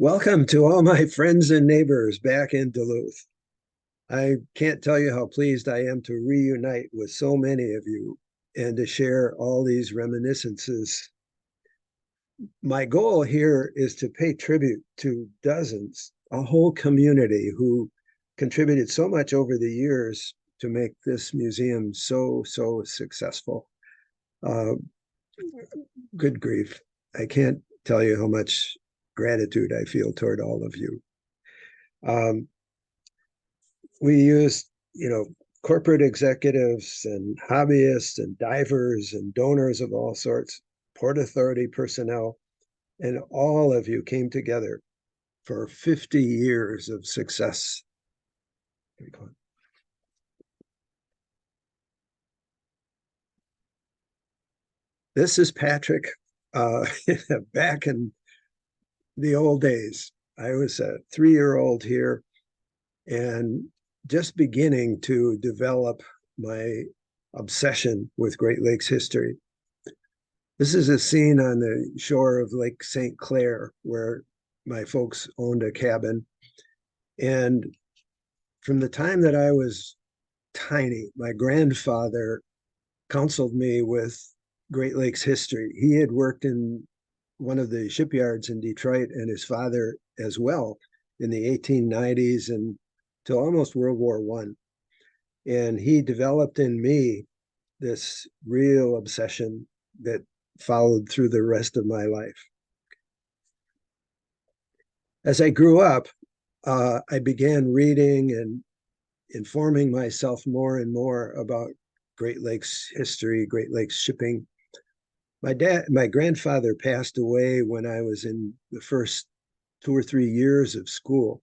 Welcome to all my friends and neighbors back in Duluth. I can't tell you how pleased I am to reunite with so many of you and to share all these reminiscences. My goal here is to pay tribute to dozens, a whole community who contributed so much over the years to make this museum so successful. Uh, Good grief. I can't tell you how much gratitude I feel toward all of you. Um, we used, corporate executives and hobbyists and divers and donors of all sorts, Port Authority personnel, and all of you came together for 50 years of success. This is Patrick. Uh, Back in the old days, I was a 3-year-old here and just beginning to develop my obsession with Great Lakes history. This is a scene on the shore of Lake St. Clair where my folks owned a cabin. And from the time that I was tiny, my grandfather counseled me with Great Lakes history. He had worked in one of the shipyards in Detroit, and his father as well, in the 1890s and till almost World War I. And he developed in me this real obsession that followed through the rest of my life. As I grew up, I began reading and informing myself more and more about Great Lakes history, Great Lakes shipping. My grandfather passed away when I was in the first 2 or 3 years of school.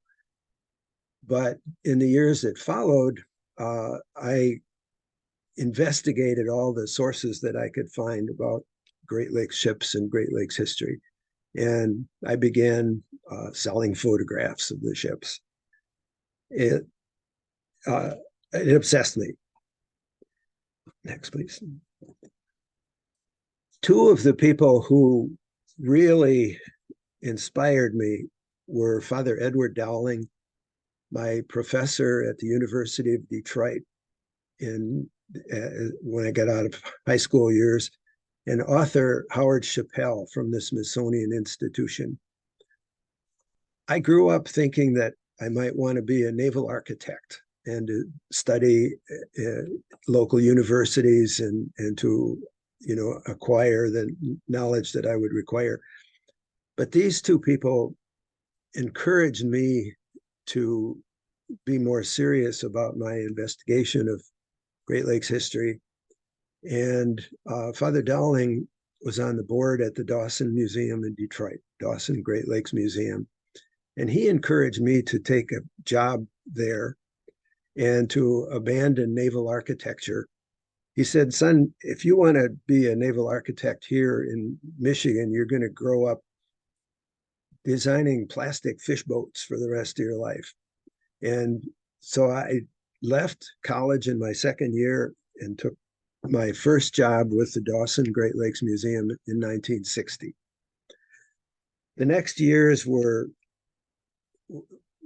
But in the years that followed, I investigated all the sources that I could find about Great Lakes ships and Great Lakes history. And I began selling photographs of the ships. It, uh, it obsessed me. Next, please. Two of the people who really inspired me were Father Edward Dowling, my professor at the University of Detroit when I got out of high school years, and author Howard Chappell from the Smithsonian Institution. I grew up thinking that I might want to be a naval architect and to study local universities and to acquire the knowledge that I would require. But these two people encouraged me to be more serious about my investigation of Great Lakes history. And Father Dowling was on the board at the Dawson Museum in Detroit, Dawson Great Lakes Museum. And he encouraged me to take a job there and to abandon naval architecture. He said, son, if you want to be a naval architect here in Michigan, you're going to grow up designing plastic fish boats for the rest of your life. And so I left college in my second year and took my first job with the Dawson Great Lakes Museum in 1960. The next years were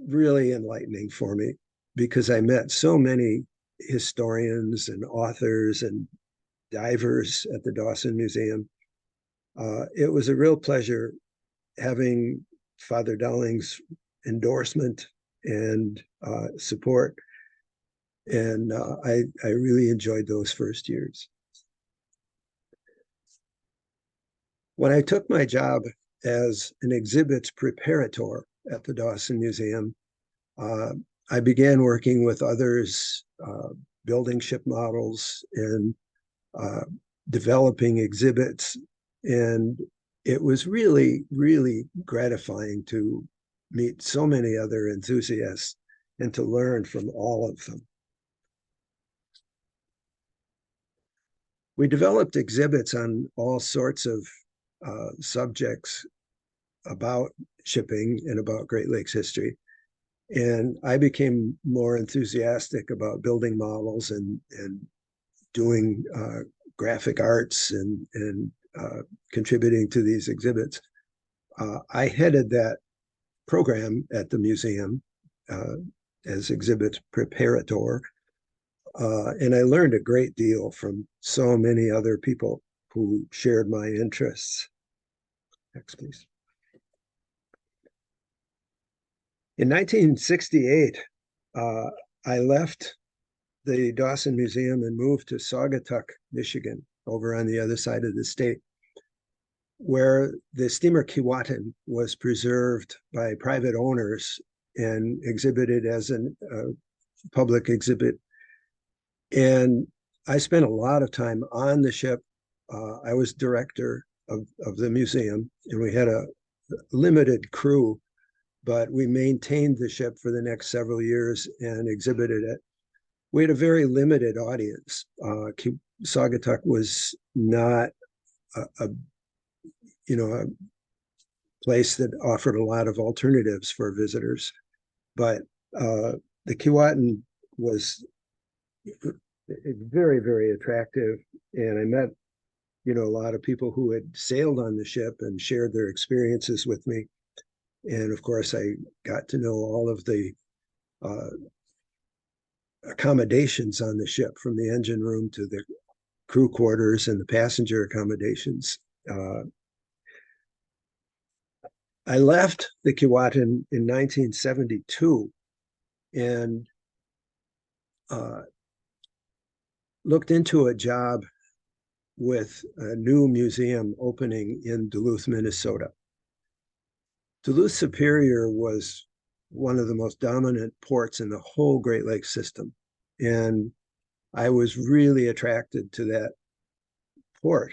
really enlightening for me because I met so many historians and authors and divers at the Dawson Museum. It was a real pleasure having Father Dowling's endorsement and support. And I really enjoyed those first years. When I took my job as an exhibits preparator at the Dawson Museum, I began working with others, building ship models and developing exhibits. And it was really gratifying to meet so many other enthusiasts and to learn from all of them. We developed exhibits on all sorts of subjects about shipping and about Great Lakes history. And I became more enthusiastic about building models and doing graphic arts and contributing to these exhibits. I headed that program at the museum as exhibit preparator. And I learned a great deal from so many other people who shared my interests. Next, please. In 1968, I left the Dawson Museum and moved to Saugatuck, Michigan, over on the other side of the state, where the steamer Keewatin was preserved by private owners and exhibited as a public exhibit. And I spent a lot of time on the ship. I was director of the museum, and we had a limited crew, but we maintained the ship for the next several years and exhibited it. We had a very limited audience. Saugatuck was not a place that offered a lot of alternatives for visitors, but the Keewatin was very, very attractive, and I met a lot of people who had sailed on the ship and shared their experiences with me. And of course, I got to know all of the accommodations on the ship, from the engine room to the crew quarters and the passenger accommodations. I left the Keewatin in 1972 and looked into a job with a new museum opening in Duluth, Minnesota. Duluth Superior was one of the most dominant ports in the whole Great Lakes system. And I was really attracted to that port.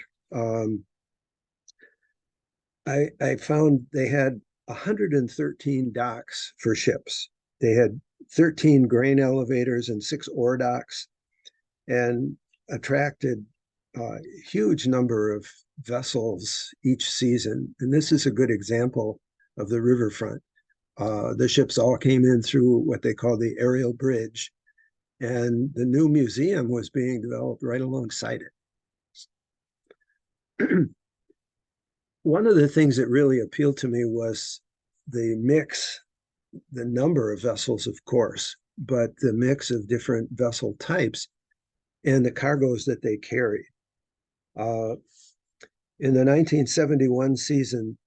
I found they had 113 docks for ships. They had 13 grain elevators and 6 ore docks, and attracted a huge number of vessels each season. And this is a good example of the riverfront. The ships all came in through what they call the aerial bridge, and the new museum was being developed right alongside it. One of the things that really appealed to me was the mix, the number of vessels, of course, but the mix of different vessel types and the cargoes that they carried. In the 1971 season,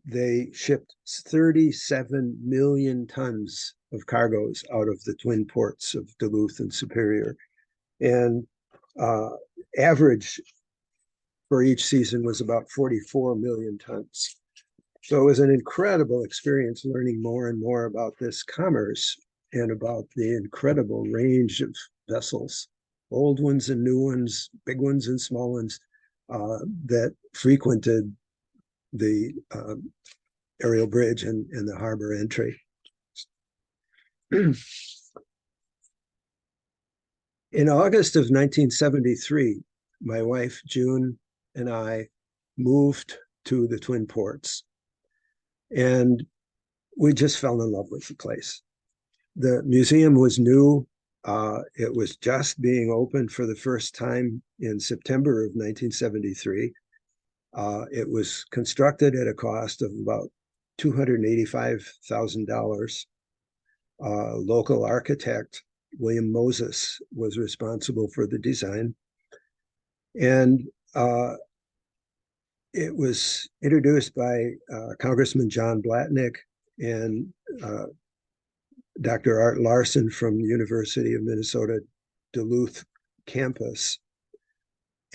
they shipped 37 million tons of cargoes out of the twin ports of Duluth and Superior. And average for each season was about 44 million tons. So it was an incredible experience learning more and more about this commerce and about the incredible range of vessels, old ones and new ones, big ones and small ones, that frequented the aerial bridge and the harbor entry. In August of 1973, my wife, June, and I moved to the Twin Ports, and we just fell in love with the place. The museum was new. It was just being opened for the first time in September of 1973. It was constructed at a cost of about $285,000. Local architect William Moses was responsible for the design. And it was introduced by Congressman John Blatnick and Dr. Art Larson from the University of Minnesota Duluth campus.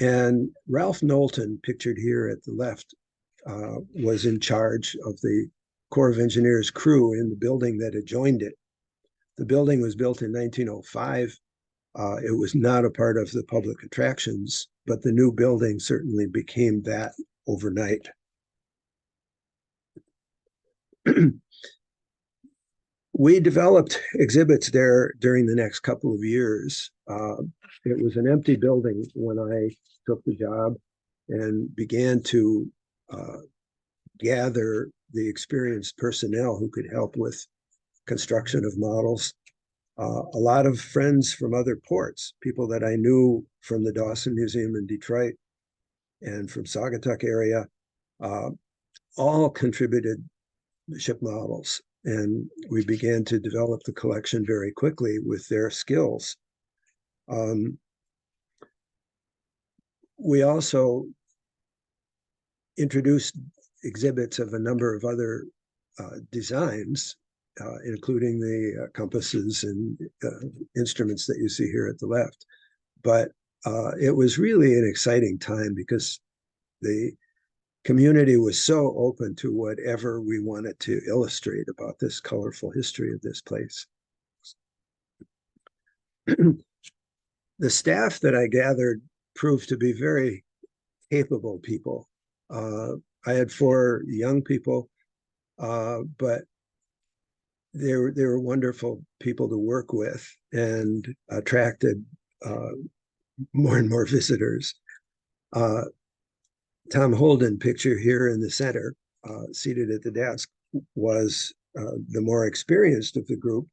And Ralph Knowlton, pictured here at the left, was in charge of the Corps of Engineers crew in the building that adjoined it. The building was built in 1905. It was not a part of the public attractions, but the new building certainly became that overnight. We developed exhibits there during the next couple of years. It was an empty building when I took the job and began to gather the experienced personnel who could help with construction of models. A lot of friends from other ports, people that I knew from the Dawson Museum in Detroit and from Saugatuck area, all contributed ship models. And we began to develop the collection very quickly with their skills. We also introduced exhibits of a number of other designs, including the compasses and instruments that you see here at the left. But it was really an exciting time because the community was so open to whatever we wanted to illustrate about this colorful history of this place. The staff that I gathered proved to be very capable people. I had 4 young people, but they were wonderful people to work with and attracted more and more visitors. Tom Holden, picture here in the center, seated at the desk, was the more experienced of the group.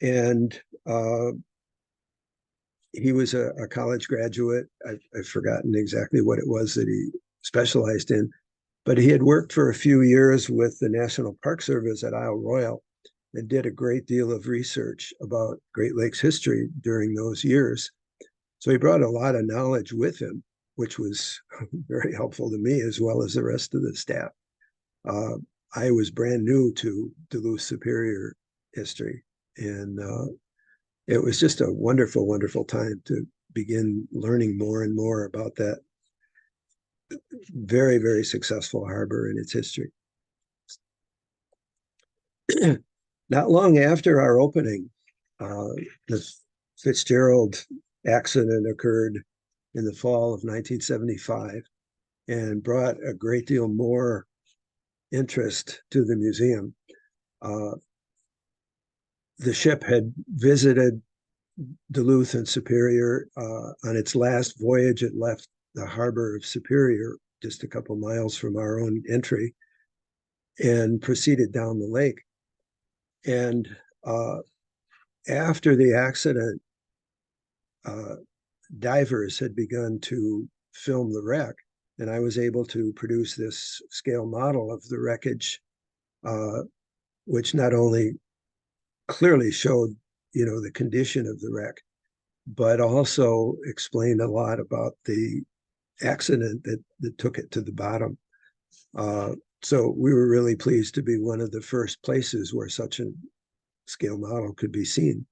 And he was a college graduate. I've forgotten exactly what it was that he specialized in, but he had worked for a few years with the National Park Service at Isle Royale and did a great deal of research about Great Lakes history during those years. So he brought a lot of knowledge with him, which was very helpful to me as well as the rest of the staff. I was brand new to Duluth Superior history, and it was just a wonderful, wonderful time to begin learning more and more about that very, very successful harbor and its history. Not long after our opening, the Fitzgerald accident occurred in the fall of 1975 and brought a great deal more interest to the museum. The ship had visited Duluth and Superior. On its last voyage, it left the harbor of Superior, just a couple miles from our own entry, and proceeded down the lake. And after the accident, divers had begun to film the wreck, and I was able to produce this scale model of the wreckage, which not only clearly showed, the condition of the wreck, but also explained a lot about the accident that took it to the bottom. So we were really pleased to be one of the first places where such a scale model could be seen.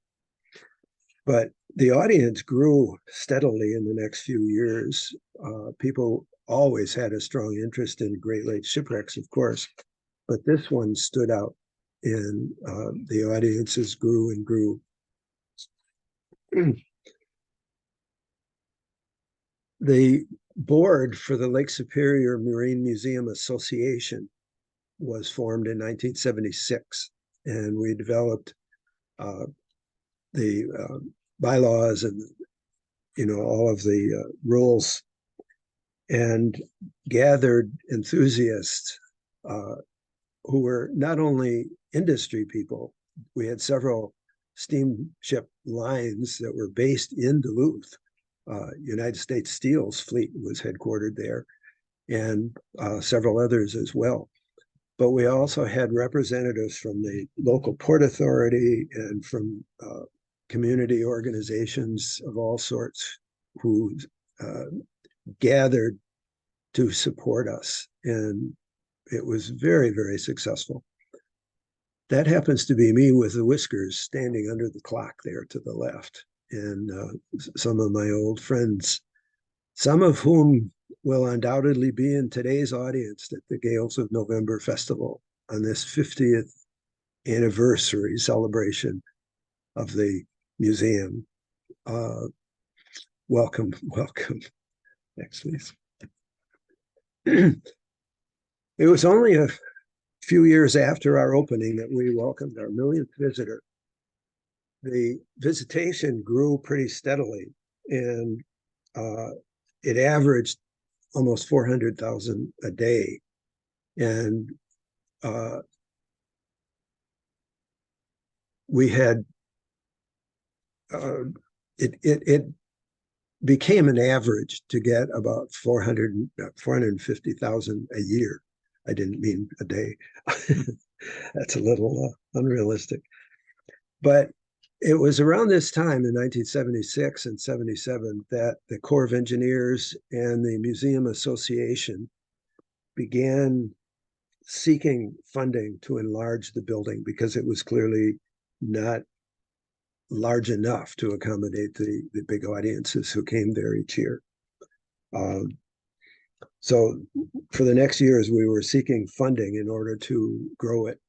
But the audience grew steadily in the next few years. People always had a strong interest in Great Lakes shipwrecks, of course, but this one stood out, and the audiences grew and grew. The board for the Lake Superior Marine Museum Association was formed in 1976, and we developed the bylaws and all of the rules, and gathered enthusiasts who were not only industry people. We had several steamship lines that were based in Duluth. United States Steel's fleet was headquartered there, and several others as well. But we also had representatives from the local port authority and from community organizations of all sorts who gathered to support us. And it was very, very successful. That happens to be me with the whiskers standing under the clock there to the left. And some of my old friends, some of whom will undoubtedly be in today's audience at the Gales of November Festival on this 50th anniversary celebration of the museum. Welcome, welcome. Next, please. It was only a few years after our opening that we welcomed our millionth visitor. The visitation grew pretty steadily, and it averaged almost 400,000 a day. And we had, it became an average to get about 450,000 a year. I didn't mean a day. That's a little unrealistic. But it was around this time in 1976 and 77 that the Corps of Engineers and the Museum Association began seeking funding to enlarge the building because it was clearly not large enough to accommodate the big audiences who came there each year. So for the next years, we were seeking funding in order to grow it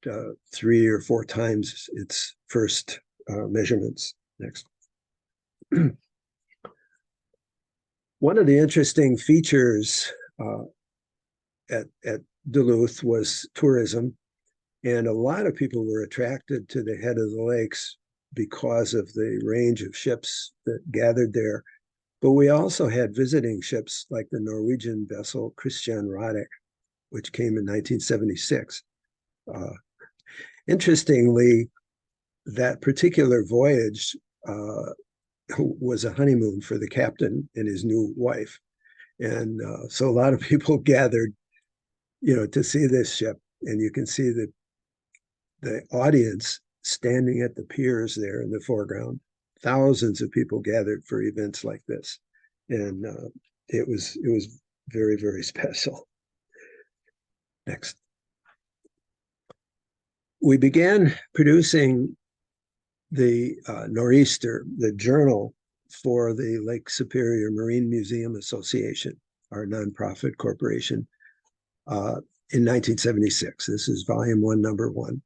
3 or 4 times its first measurements. Next. One of the interesting features at Duluth was tourism, and a lot of people were attracted to the head of the lakes because of the range of ships that gathered there. But we also had visiting ships like the Norwegian vessel Christian Radich, which came in 1976. Interestingly, that particular voyage was a honeymoon for the captain and his new wife. And so a lot of people gathered, to see this ship. And you can see the audience standing at the piers there in the foreground. Thousands of people gathered for events like this. And it was very, very special. Next. We began producing the Nor'easter, the journal for the Lake Superior Marine Museum Association, our nonprofit corporation, in 1976. This is volume 1, number 1.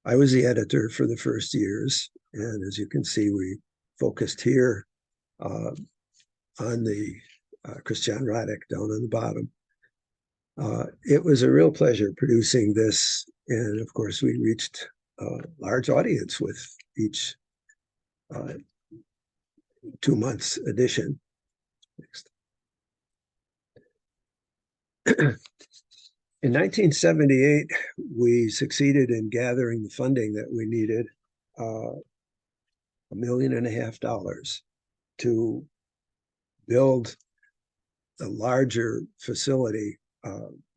I was the editor for the first years, and as you can see, we focused here on the Christian Radich down on the bottom. It was a real pleasure producing this, and of course, we reached a large audience with each 2 months edition. Next. In 1978, we succeeded in gathering the funding that we needed, $1.5 million, to build a larger facility,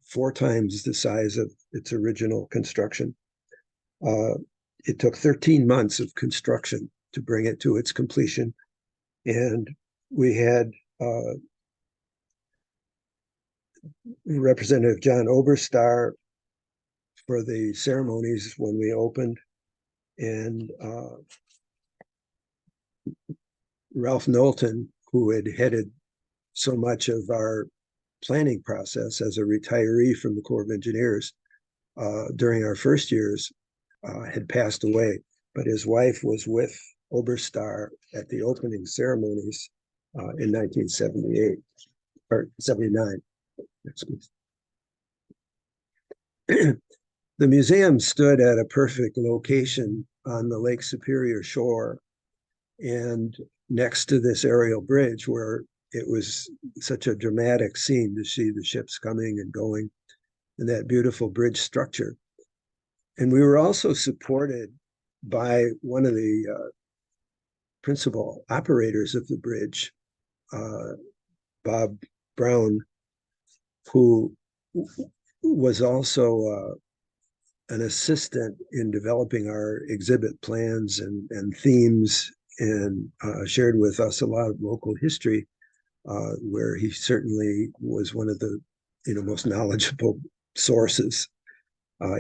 4 times the size of its original construction. It took 13 months of construction to bring it to its completion. And we had Representative John Oberstar for the ceremonies when we opened, and Ralph Knowlton, who had headed so much of our planning process as a retiree from the Corps of Engineers during our first years, had passed away, but his wife was with Oberstar at the opening ceremonies in 1978 or 79. The museum stood at a perfect location on the Lake Superior shore and next to this aerial bridge where it was such a dramatic scene to see the ships coming and going and that beautiful bridge structure. And we were also supported by one of the principal operators of the bridge, Bob Brown, who was also an assistant in developing our exhibit plans and themes, and shared with us a lot of local history, where he certainly was one of the most knowledgeable sources.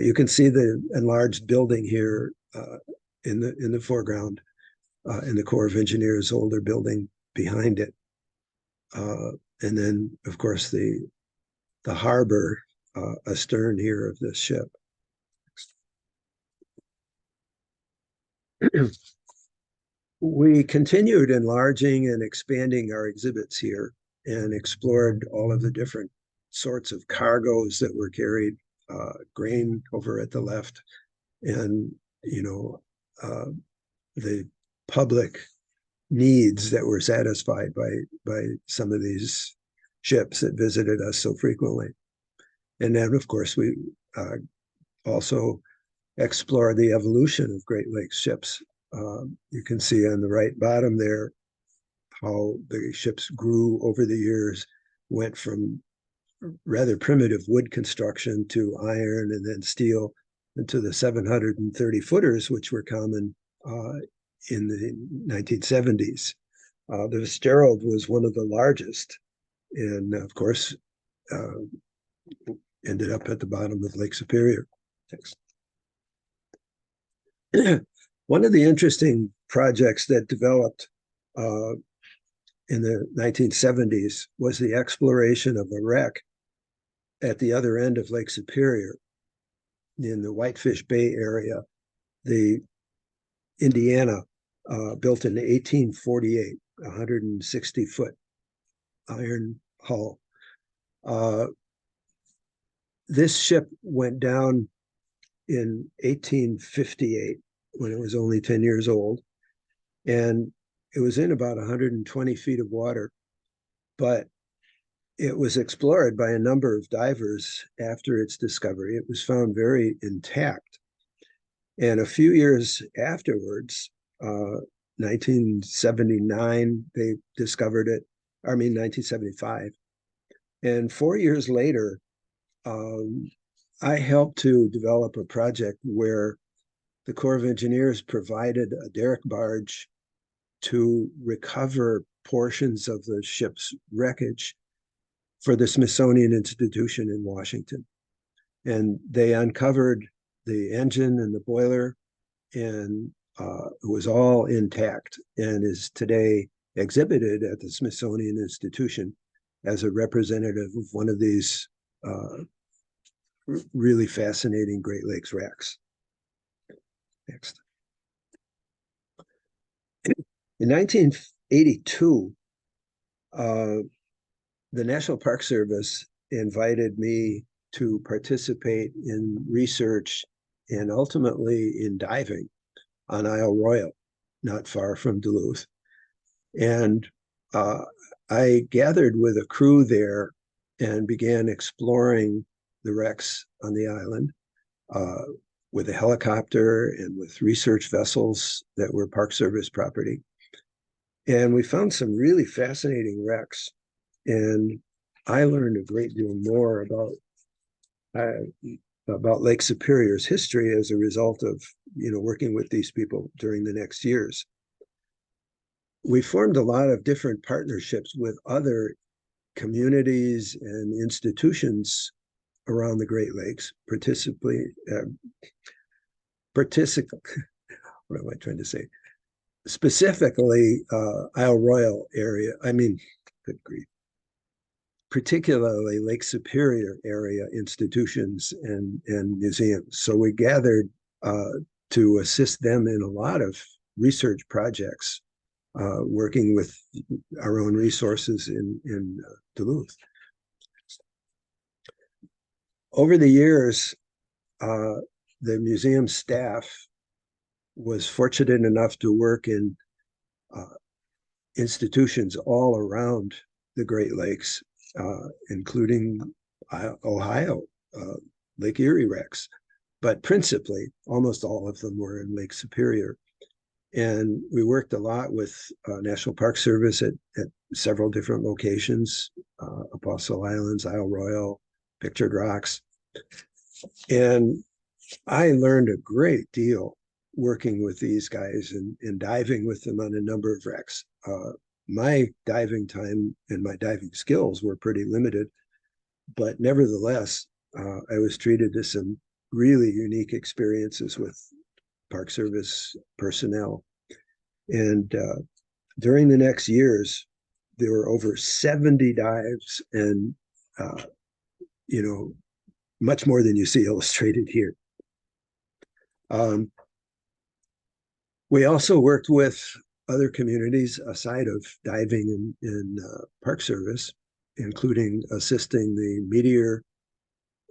You can see the enlarged building here in the foreground, in the Corps of Engineers' older building behind it, and then of course the harbor astern here of this ship. We continued enlarging and expanding our exhibits here and explored all of the different sorts of cargoes that were carried, grain over at the left, and the public needs that were satisfied by some of these ships that visited us so frequently. And then, of course, we also explored the evolution of Great Lakes ships. You can see on the right bottom there how the ships grew over the years, went from rather primitive wood construction to iron and then steel and to the 730 footers, which were common in the 1970s. The Fitzgerald was one of the largest, and of course, ended up at the bottom of Lake Superior. Thanks. One of the interesting projects that developed in the 1970s was the exploration of a wreck at the other end of Lake Superior in the Whitefish Bay area. The Indiana built in 1848, 160-foot iron hull. This ship went down in 1858 when it was only 10 years old, and it was in about 120 feet of water, but it was explored by a number of divers after its discovery. It was found very intact. And a few years afterwards, 1979, they discovered it. I mean, 1975. And 4 years later, I helped to develop a project where the Corps of Engineers provided a derrick barge to recover portions of the ship's wreckage for the Smithsonian Institution in Washington. And they uncovered the engine and the boiler, and it was all intact and is today exhibited at the Smithsonian Institution as a representative of one of these really fascinating Great Lakes wrecks. Next. In 1982, the National Park Service invited me to participate in research and ultimately in diving on Isle Royale, not far from Duluth. And I gathered with a crew there and began exploring the wrecks on the island with a helicopter and with research vessels that were Park Service property. And we found some really fascinating wrecks. And I learned a great deal more about Lake Superior's history as a result of working with these people during the next years. We formed a lot of different partnerships with other communities and institutions around the Great Lakes, what am I trying to say? Specifically, Isle Royale area. I mean, good grief. Particularly Lake Superior area institutions and museums. So we gathered to assist them in a lot of research projects, working with our own resources in Duluth. Over the years, the museum staff was fortunate enough to work in institutions all around the Great Lakes, including Ohio, Lake Erie wrecks, but principally almost all of them were in Lake Superior. And we worked a lot with National Park Service at several different locations, Apostle Islands, Isle Royale, Pictured Rocks. And I learned a great deal working with these guys and diving with them on a number of wrecks. My diving time and my diving skills were pretty limited, but nevertheless, I was treated to some really unique experiences with Park Service personnel. And during the next years, there were over 70 dives and, much more than you see illustrated here. We also worked with other communities aside of diving and Park Service, including assisting the Meteor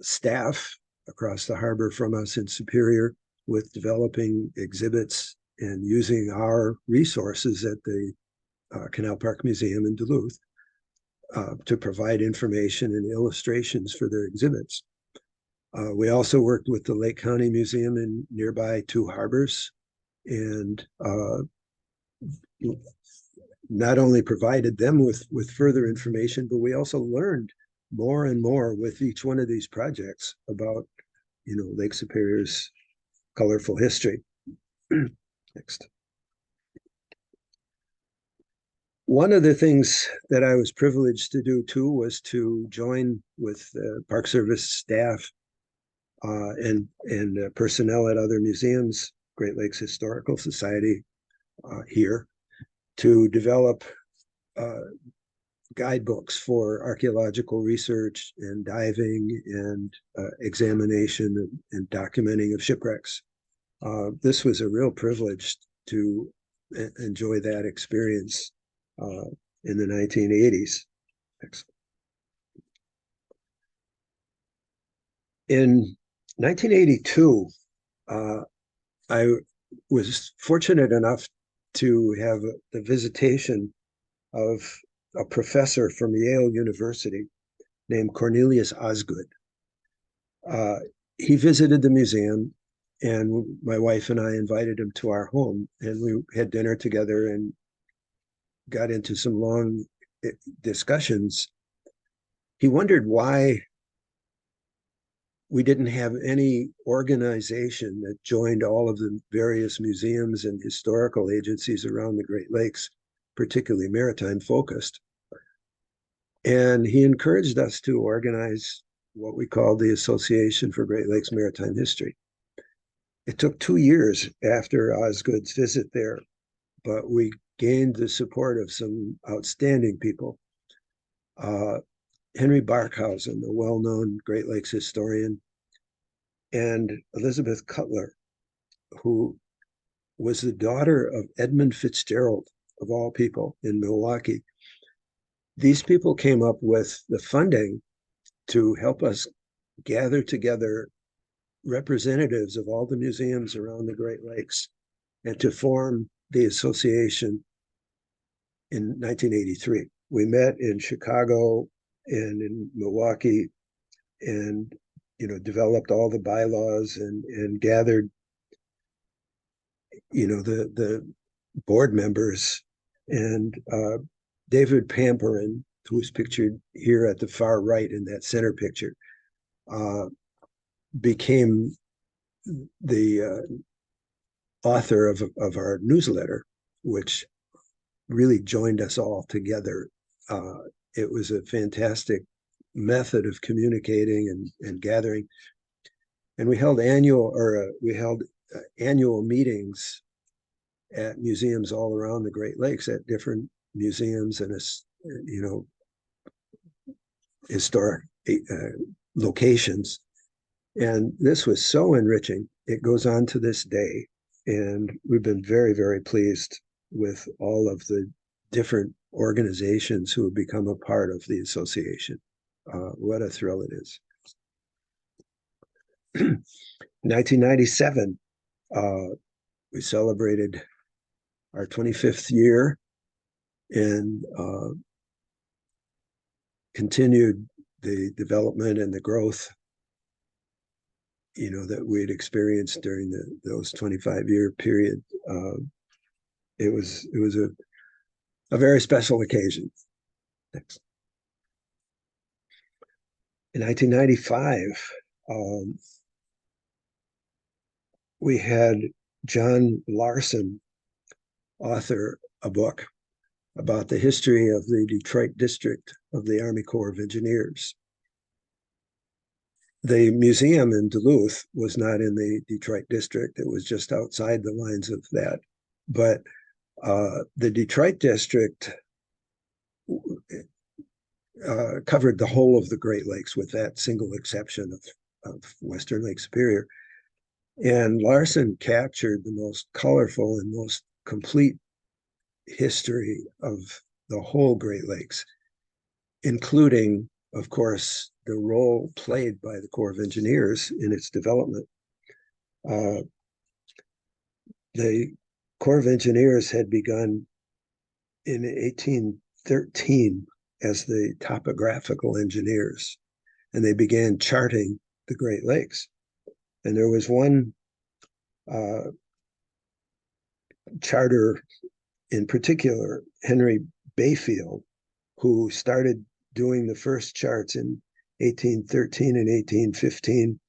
staff across the harbor from us in Superior with developing exhibits and using our resources at the Canal Park Museum in Duluth to provide information and illustrations for their exhibits. We also worked with the Lake County Museum in nearby two harbors and not only provided them with further information, but we also learned more and more with each one of these projects about, Lake Superior's colorful history. Next. One of the things that I was privileged to do too was to join with the Park Service staff and personnel at other museums, Great Lakes Historical Society here, to develop guidebooks for archaeological research and diving and examination and documenting of shipwrecks. This was a real privilege to enjoy that experience in the 1980s. Excellent. In 1982, I was fortunate enough to have the visitation of a professor from Yale University named Cornelius Osgood. He visited the museum, and my wife and I invited him to our home, and we had dinner together and got into some long discussions. He wondered why we didn't have any organization that joined all of the various museums and historical agencies around the Great Lakes, particularly maritime focused. And he encouraged us to organize what we called the Association for Great Lakes Maritime History. It took 2 years after Osgood's visit there, but we gained the support of some outstanding people. Henry Barkhausen, the well-known Great Lakes historian, and Elizabeth Cutler, who was the daughter of Edmund Fitzgerald, of all people, in Milwaukee. These people came up with the funding to help us gather together representatives of all the museums around the Great Lakes and to form the association in 1983. We met in Chicago and in Milwaukee and developed all the bylaws and gathered the board members, and David Pamperin, who's pictured here at the far right in that center picture, became the author of our newsletter, which really joined us all together. It was a fantastic method of communicating and gathering. And we held annual meetings at museums all around the Great Lakes, at different museums and historic locations. And this was so enriching. It goes on to this day. And we've been very, very pleased with all of the different organizations who have become a part of the association. What a thrill it is. 1997, we celebrated our 25th year and continued the development and the growth that we had experienced during those 25-year period. It was a very special occasion. Next. In 1995, we had John Larson author a book about the history of the Detroit district of the Army Corps of Engineers. The museum in Duluth was not in the Detroit district. It was just outside the lines of that. But the Detroit district covered the whole of the Great Lakes, with that single exception of Western Lake Superior. And Larson captured the most colorful and most complete history of the whole Great Lakes, including, of course, the role played by the Corps of Engineers in its development. The Corps of Engineers had begun in 1813 as the topographical engineers, and they began charting the Great Lakes. And there was one charter in particular, Henry Bayfield, who started doing the first charts in 1813 and 1815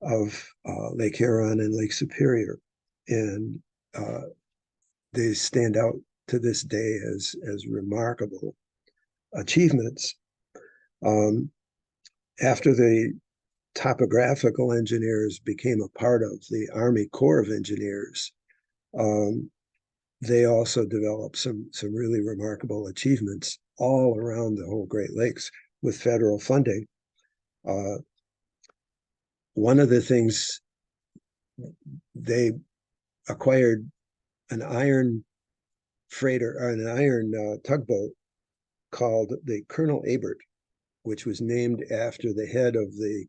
of Lake Huron and Lake Superior. And they stand out to this day as remarkable achievements. After the topographical engineers became a part of the Army Corps of Engineers, they also developed some really remarkable achievements all around the whole Great Lakes with federal funding. One of the things, they acquired an iron freighter, or an iron tugboat called the Colonel Abert, which was named after the head of the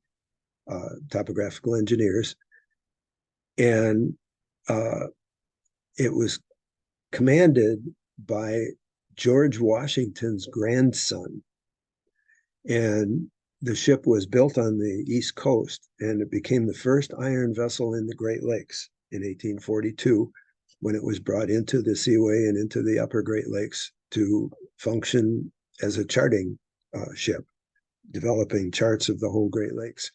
topographical engineers. And it was commanded by George Washington's grandson. And the ship was built on the East Coast, and it became the first iron vessel in the Great Lakes in 1842, when it was brought into the Seaway and into the upper Great Lakes to function as a charting ship, developing charts of the whole Great Lakes.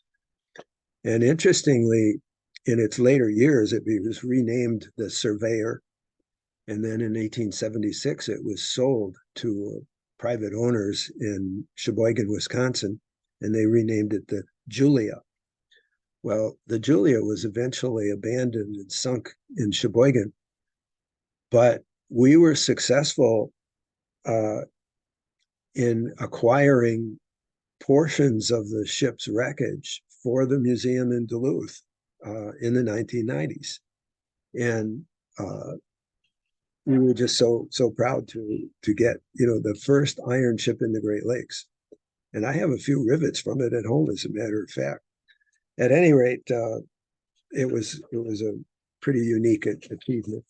And interestingly, in its later years, it was renamed the Surveyor. And then in 1876, it was sold to private owners in Sheboygan, Wisconsin, and they renamed it the Julia. Well, the Julia was eventually abandoned and sunk in Sheboygan, but we were successful in acquiring portions of the ship's wreckage for the museum in Duluth in the 1990s. And we were just so proud to get, the first iron ship in the Great Lakes. And I have a few rivets from it at home, as a matter of fact. At any rate, it was a pretty unique achievement.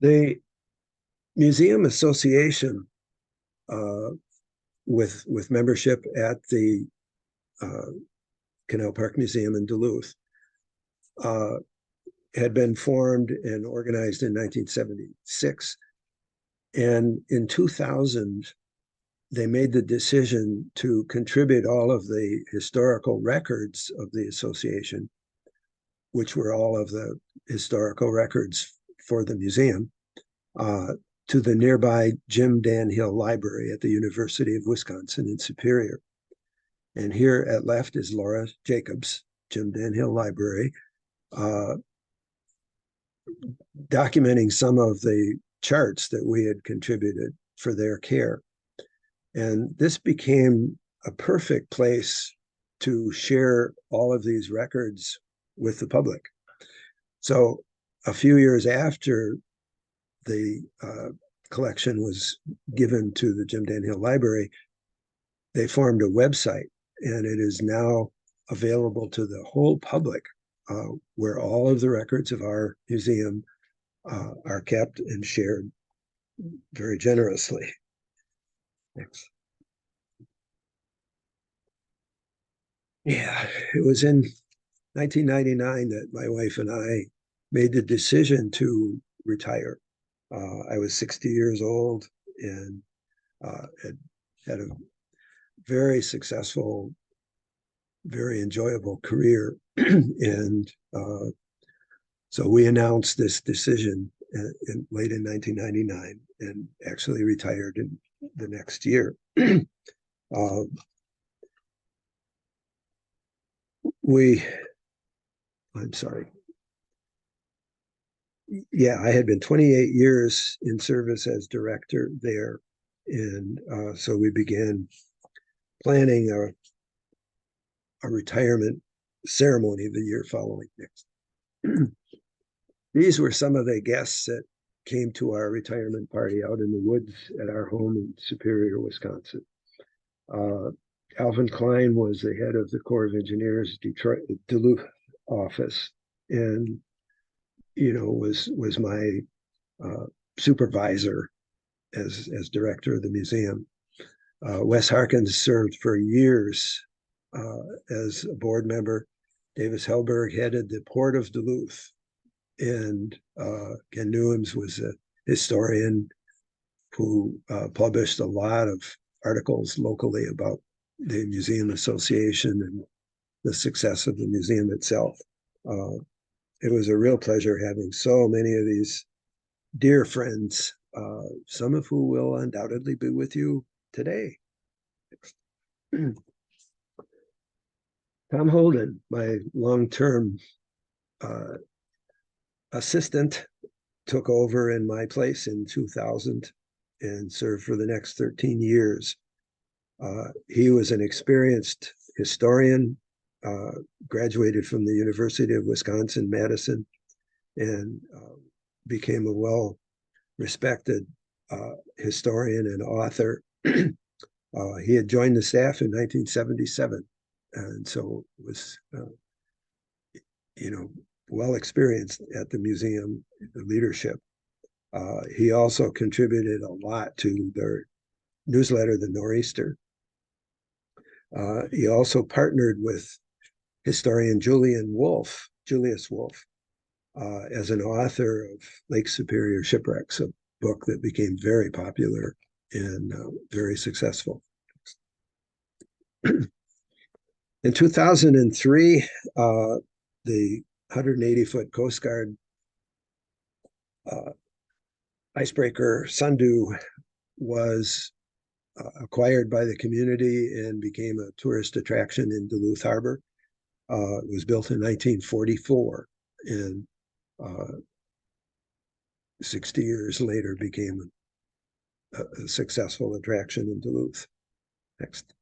The Museum Association, with membership at the Canal Park Museum in Duluth, had been formed and organized in 1976. And in 2000, they made the decision to contribute all of the historical records of the association, which were all of the historical records for the museum, to the nearby Jim Danhill Library at the University of Wisconsin in Superior. And here at left is Laura Jacobs, Jim Danhill Library, documenting some of the charts that we had contributed for their care. And this became a perfect place to share all of these records with the public. So a few years after the collection was given to the Jim Danhill Library, they formed a website, and it is now available to the whole public, where all of the records of our museum are kept and shared very generously. Thanks. Yeah, it was in 1999 that my wife and I made the decision to retire. I was 60 years old and had a very successful, very enjoyable career. And so we announced this decision late in 1999 and actually retired in the next year. I'm sorry. Yeah, I had been 28 years in service as director there. And so we began planning a retirement ceremony the year following next. These were some of the guests that came to our retirement party out in the woods at our home in Superior, Wisconsin. Alvin Klein was the head of the Corps of Engineers Duluth office, and was my supervisor as director of the museum. Wes Harkins served for years as a board member. Davis Hellberg headed the Port of Duluth, and Ken Newhams was a historian who published a lot of articles locally about the Museum Association and the success of the museum itself. It was a real pleasure having so many of these dear friends, some of who will undoubtedly be with you today. Tom Holden, my long-term assistant, took over in my place in 2000 and served for the next 13 years. He was an experienced historian, graduated from the University of Wisconsin-Madison, and became a well-respected historian and author. He had joined the staff in 1977, and so was, well experienced at the museum leadership. He also contributed a lot to their newsletter, The Nor'easter. He also partnered with historian Julius Wolfe, as an author of Lake Superior Shipwrecks, a book that became very popular and very successful. In 2003, the 180-foot Coast Guard icebreaker Sundew was acquired by the community and became a tourist attraction in Duluth Harbor. It was built in 1944 and 60 years later became a successful attraction in Duluth. Next.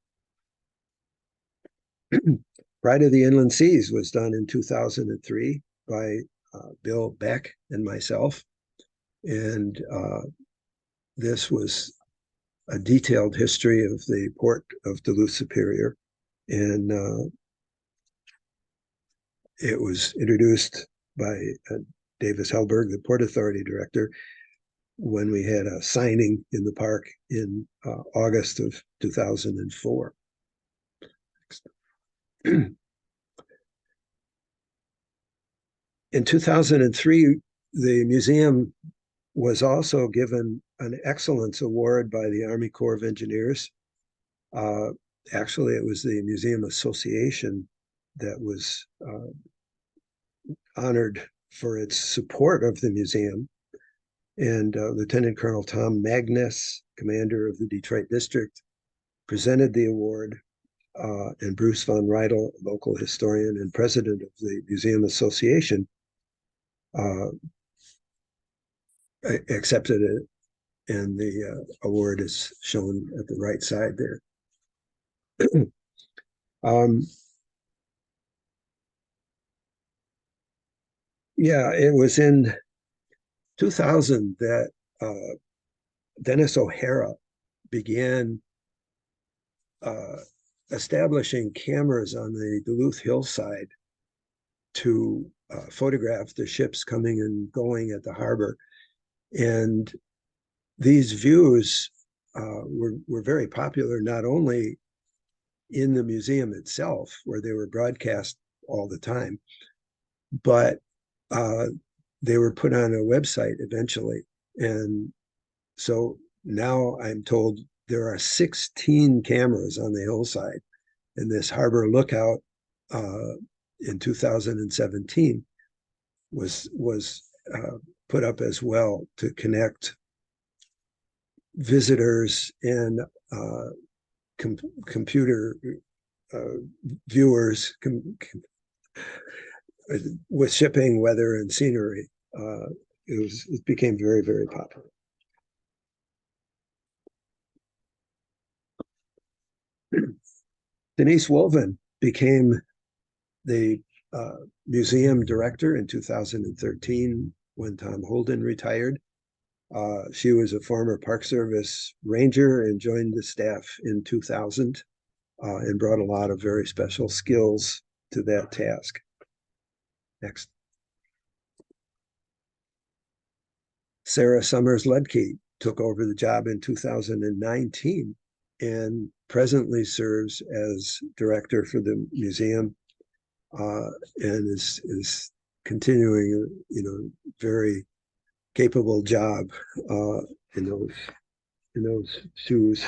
Pride of the Inland Seas was done in 2003 by Bill Beck and myself. And this was a detailed history of the port of Duluth Superior. And it was introduced by Davis Hellberg, the Port Authority director, when we had a signing in the park in August of 2004. In 2003, the museum was also given an Excellence Award by the Army Corps of Engineers. Actually, it was the Museum Association that was honored for its support of the museum. And Lieutenant Colonel Tom Magnus, commander of the Detroit District, presented the award. And Bruce von Rydel, local historian and president of the Museum Association, accepted it, and the award is shown at the right side there. Yeah, it was in 2000 that Dennis O'Hara began establishing cameras on the Duluth hillside to photograph the ships coming and going at the harbor. And these views were very popular, not only in the museum itself, where they were broadcast all the time, but they were put on a website eventually. And so now I'm told there are 16 cameras on the hillside, and this harbor lookout in 2017 was put up as well to connect visitors and computer viewers with shipping, weather, and scenery. It became very, very popular. Denise Wolven became the museum director in 2013 when Tom Holden retired. She was a former Park Service ranger and joined the staff in 2000 and brought a lot of very special skills to that task. Next. Sarah Summers Ledke took over the job in 2019 and presently serves as director for the museum and is continuing, very capable job in those in those shoes.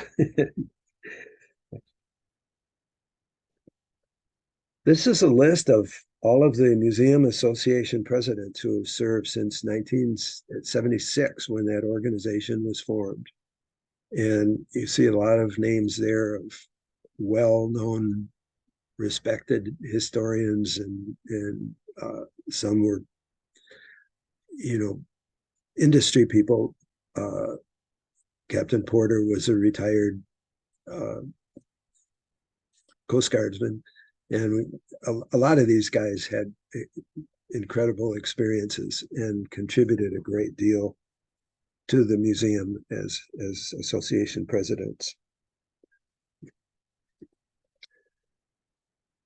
This is a list of all of the Museum Association presidents who have served since 1976 when that organization was formed. And you see a lot of names there of well-known, respected historians, and some were, you know, industry people. Captain Porter was a retired uh, Coast Guardsman, and a lot of these guys had incredible experiences and contributed a great deal to the museum as association presidents.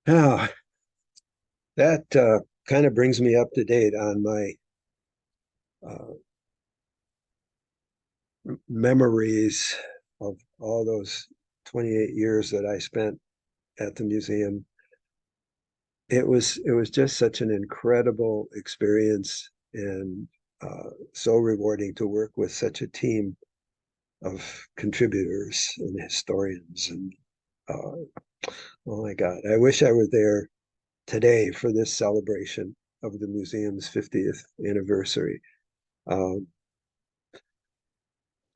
Now, that kind of brings me up to date on my uh, memories of all those 28 years that I spent at the museum. It was just such an incredible experience, and so rewarding to work with such a team of contributors and historians. And oh my God, I wish I were there today for this celebration of the museum's 50th anniversary. Um,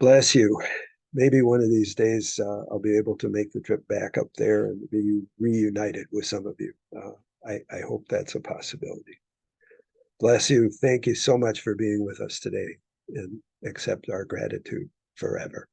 Bless you. Maybe one of these days I'll be able to make the trip back up there and be reunited with some of you. I hope that's a possibility. Bless you. Thank you so much for being with us today, and accept our gratitude forever.